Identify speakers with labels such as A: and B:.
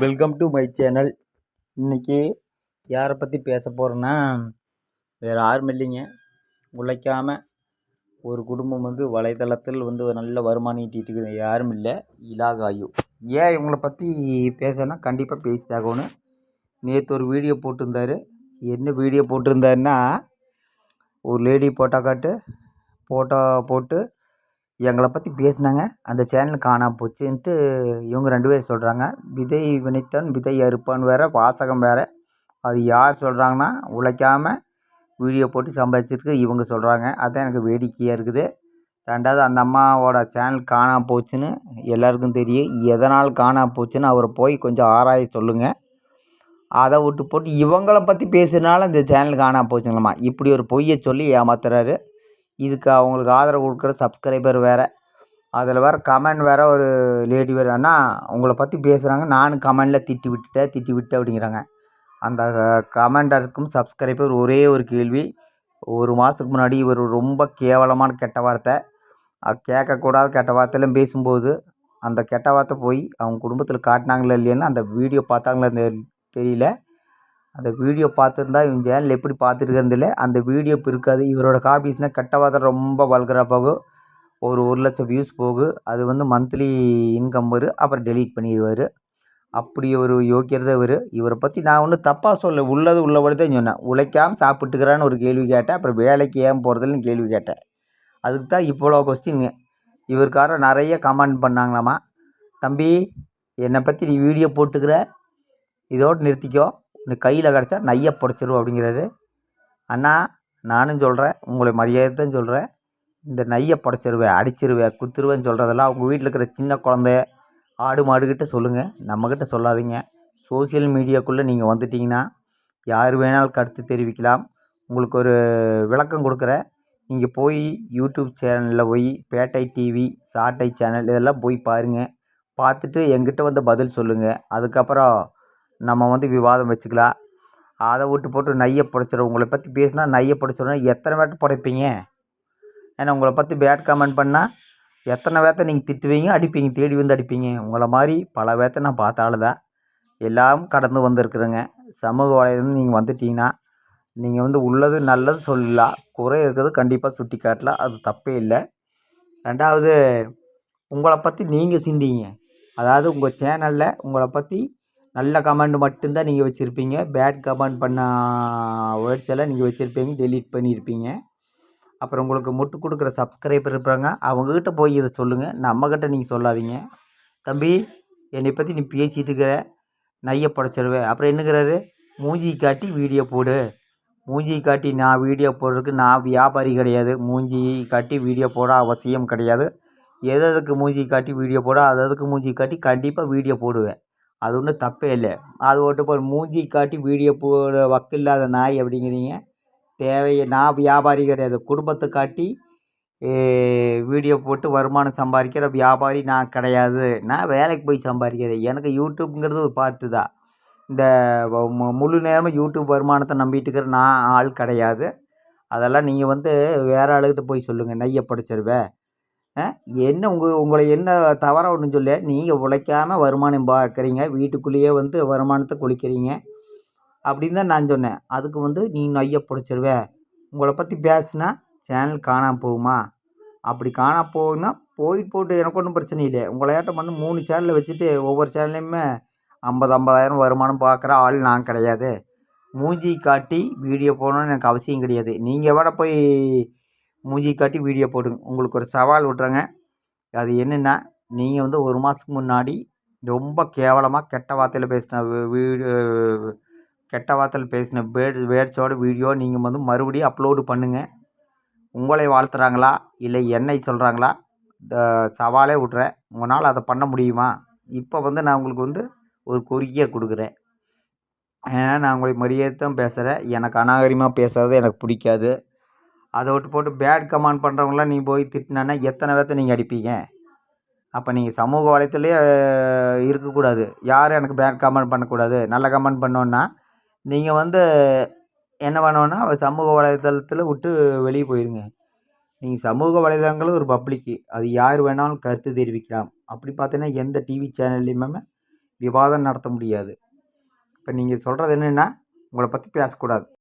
A: Welcome to my channel. இன்றைக்கி யாரை பற்றி பேச போகிறேன்னா, வேறு யாரும் இல்லைங்க. உழைக்காமல் ஒரு குடும்பம் வலைத்தளத்தில் நல்ல வருமானம் ஈட்டிகிட்டு இருக்குது யாரும் இல்லை, இலாகாயு. ஏன் இவங்களை பற்றி பேசனா கண்டிப்பாக பேசி தாகணும். நேற்று ஒரு வீடியோ போட்டிருந்தார். என்ன வீடியோ போட்டிருந்தாருன்னா, ஒரு லேடி ஃபோட்டோ போட்டு எங்களை பற்றி பேசினாங்க. அந்த சேனல் காணாமல் போச்சுன்ட்டு இவங்க 2 பேர் சொல்கிறாங்க. விதை வினைத்தான் விதை அறுப்பான்னு வேறு வாசகம் வேறு. அது யார் சொல்கிறாங்கன்னா, உழைக்காமல் வீடியோ போட்டு சம்பாதிச்சிருக்கு இவங்க சொல்கிறாங்க. அதுதான் எனக்கு வேடிக்கையாக இருக்குது. 2வது அந்த அம்மாவோட சேனல் காணாமல் போச்சுன்னு எல்லாருக்கும் தெரியும். எதனால் காணாமல் போச்சுன்னு அவரை போய் கொஞ்சம் ஆராய சொல்லுங்கள். அதை விட்டு போட்டு இவங்களை பற்றி பேசுனால இந்த சேனல் காணாமல் போச்சுங்களாம்மா. இப்படி ஒரு பொய்யை சொல்லி ஏமாத்துறாரு. இதுக்கு அவங்களுக்கு ஆதரவு கொடுக்குற சப்ஸ்கிரைபர் வேறு. அதில் வேறு கமெண்ட் வேறு ஒரு லேடி வேறு, அண்ணா உங்களை பற்றி பேசுகிறாங்க, நானும் கமெண்டில் திட்டி விட்டேன் அப்படிங்கிறாங்க. அந்த கமெண்டருக்கும் சப்ஸ்கிரைபர் ஒரே ஒரு கேள்வி. ஒரு மாதத்துக்கு முன்னாடி இவர் ரொம்ப கேவலமான கெட்ட வார்த்தை, கேட்கக்கூடாத கெட்ட வார்த்தையெல்லாம் பேசும்போது அந்த கெட்ட வார்த்தை போய் அவங்க குடும்பத்தில் காட்டினாங்களா இல்லையான்னு அந்த வீடியோ பார்த்தாங்களா தெரியல. அந்த வீடியோ பார்த்துருந்தா இவங்க சேனல் எப்படி பார்த்துருக்கிறது இல்லை. அந்த வீடியோ இப்போ இருக்காது. இவரோட காப்பீஸ்னால் கெட்ட வார்த்தை ரொம்ப வல்கராக போகும். ஒரு 1,00,000 வியூஸ் போகும். அது மந்த்லி இன்கம் வரும். அப்புறம் டெலீட் பண்ணிடுவார். அப்படி ஒரு யோக்கியர் தான் இவரை பற்றி நான் ஒன்றும் தப்பாக சொல்ல, உள்ளது உள்ளபடி தான் சொன்னேன். உழைக்காமல் சாப்பிட்டுக்கிறான்னு ஒரு கேள்வி கேட்டேன். அப்புறம் வேலைக்கு ஏன் போகிறதில்லன்னு கேள்வி கேட்டேன். அதுக்கு தான் இவ்வளோ கொஸ்டின்ங்க. இவருக்கார நிறைய கமெண்ட் பண்ணாங்களாம்மா, தம்பி என்னை பற்றி நீ வீடியோ போட்டுக்கிற, இதோடு நிறுத்திக்கோ, நீ கையில் கிடச்சா நையை புடைச்சிருவோம் அப்படிங்கிறாரு. அண்ணா நானும் சொல்கிறேன், உங்களை மரியாதை தான் சொல்கிறேன், இந்த நையை புடைச்சிருவேன், அடிச்சிருவேன், குத்துருவேன்னு சொல்கிறதெல்லாம் அவங்க வீட்டில் இருக்கிற சின்ன குழந்தை ஆடு மாடுக்கிட்ட சொல்லுங்கள், நம்மக்கிட்ட சொல்லாதீங்க. சோசியல் மீடியாக்குள்ளே நீங்கள் வந்துட்டிங்கன்னா யார் வேணாலும் கருத்து தெரிவிக்கலாம். உங்களுக்கு ஒரு விளக்கம் கொடுக்குறேன். நீங்கள் போய் யூடியூப் சேனலில் போய் பேட்டை டிவி, சாட்டை சேனல் இதெல்லாம் போய் பாருங்கள். பார்த்துட்டு எங்கிட்ட பதில் சொல்லுங்கள். அதுக்கப்புறம் நம்ம விவாதம் வச்சுக்கலாம். அதை விட்டு போட்டு நையை புடைச்சிடும், உங்களை பற்றி பேசினா நையை புடைச்சிடும். எத்தனை பேர்ட்ட புடைப்பீங்க? ஏன்னா உங்களை பற்றி பேட் கமெண்ட் பண்ணால் எத்தனை பேர்த்த நீங்கள் திட்டுவீங்க, அடிப்பீங்க, தேடி அடிப்பீங்க. உங்களை மாதிரி பல பேர்த்த நான் பார்த்த ஆள் தான். எல்லாம் கடந்து வந்திருக்குறேங்க. சமூக வலையிலேருந்து நீங்கள் வந்துட்டிங்கன்னா நீங்கள் உள்ளது நல்லது சொல்லலாம், குறை இருக்கிறது கண்டிப்பாக சுட்டி காட்டலாம். அது தப்பே இல்லை. 2வது உங்களை பற்றி நீங்கள் சிந்திங்க. அதாவது உங்கள் சேனலில் உங்களை பற்றி நல்ல கமெண்ட் மட்டும்தான் நீங்கள் வச்சுருப்பீங்க. பேட் கமெண்ட் பண்ண வேர்ட்ஸ் எல்லாம் நீங்கள் வச்சுருப்பீங்க, டெலீட் பண்ணியிருப்பீங்க. அப்புறம் உங்களுக்கு முட்டு கொடுக்குற சப்ஸ்கிரைபர் இருப்பாங்க, அவங்கக்கிட்ட போய் இதை சொல்லுங்கள், நம்மக்கிட்ட நீங்கள் சொல்லாதீங்க. தம்பி என்னை பற்றி நீ பேசிகிட்டு இருக்கிற, நையை புடைச்சிருவேன். அப்புறம் என்னங்கிறாரு, மூஞ்சி காட்டி வீடியோ போடு. மூஞ்சி காட்டி நான் வீடியோ போடுறதுக்கு நான் வியாபாரி கிடையாது. மூஞ்சி காட்டி வீடியோ போட அவசியம் கிடையாது. எதுக்கு மூஞ்சி காட்டி வீடியோ போட, அதுக்கு மூஞ்சி காட்டி கண்டிப்பாக வீடியோ போடுவேன். அது ஒன்றும் தப்பே இல்லை. அது ஒட்டு போய் மூஞ்சி காட்டி வீடியோ போட வக்கில்லாத நாய் அப்படிங்கிறீங்க. நான் வியாபாரி கிடையாது. குடும்பத்தை காட்டி வீடியோ போட்டு வருமானம் சம்பாதிக்கிற வியாபாரி நான் கிடையாது. நான் வேலைக்கு போய் சம்பாதிக்கிறேன். எனக்கு யூடியூப்புங்கிறது ஒரு பார்ட்டு தான். இந்த முழு நேரமாக யூடியூப் வருமானத்தை நம்பிட்டு இருக்கிற நான் ஆள் கிடையாது. அதெல்லாம் நீங்கள் வேறு ஆளுக்கிட்ட போய் சொல்லுங்கள், நையை புடைச்சிருவேன். என்ன உங்களை என்ன தவறாக ஒன்றும் சொல்ல, நீங்கள் உழைக்காமல் வருமானம் பார்க்குறீங்க, வீட்டுக்குள்ளேயே வருமானத்தை கொளிக்கிறீங்க அப்படின்னு தான் நான் சொன்னேன். அதுக்கு நீ நையை புடைச்சிருவேன், உங்களை பற்றி பேசுனா சேனல் காணாமல் போகுமா? அப்படி காணாமல் போகுன்னா போட்டு எனக்கு ஒன்றும் பிரச்சனை இல்லை. உங்களையாட்டம் 3 சேனலில் வச்சுட்டு ஒவ்வொரு சேனல்லையுமே 50,000 வருமானம் பார்க்குற ஆள் நான் கிடையாது. மூஞ்சி காட்டி வீடியோ போடணுன்னு எனக்கு அவசியம் கிடையாது. நீங்கள் வேணா போய் மூஞ்சி காட்டி வீடியோ போடுங்க. உங்களுக்கு ஒரு சவால் விட்றேங்க. அது என்னென்னா, நீங்கள் 1 மாதத்துக்கு முன்னாடி ரொம்ப கேவலமாக கெட்ட வார்த்தையில் பேசின வேர்ட்ஸோட வீடியோ நீங்கள் மறுபடியும் அப்லோடு பண்ணுங்கள். உங்களை வாழ்த்துறாங்களா இல்லை என்னை சொல்கிறாங்களா, இந்த சவாலே விட்றேன். உங்களால் அதை பண்ண முடியுமா? இப்போ நான் உங்களுக்கு ஒரு கோரிக்கையை கொடுக்குறேன். ஏன்னா நான் உங்களுக்கு மரியாதை தான் பேசுகிறேன். எனக்கு அநாகரிகமாக பேசுகிறது எனக்கு பிடிக்காது. அதை விட்டு போட்டு பேட் கமெண்ட் பண்ணுறவங்களாம் நீ போய் திட்டினா எத்தனை பேர்த்த நீங்கள் அடிப்பீங்க? அப்போ நீங்கள் சமூக வலைத்தளத்திலே இருக்கக்கூடாது. யாரும் எனக்கு பேட் கமெண்ட் பண்ணக்கூடாது. நல்ல கமெண்ட் பண்ணோன்னா நீங்கள் என்ன பண்ணணுன்னா சமூக வலைத்தளத்தில் விட்டு வெளியே போயிடுங்க. நீங்கள் சமூக வலைதளங்களும் ஒரு பப்ளிக்கு, அது யார் வேணாலும் கருத்து தெரிவிக்கலாம். அப்படி பார்த்தீங்கன்னா எந்த டிவி சேனல்லையுமே விவாதம் நடத்த முடியாது. இப்போ நீங்கள் சொல்கிறது என்னென்னா உங்களை பற்றி பேசக்கூடாது.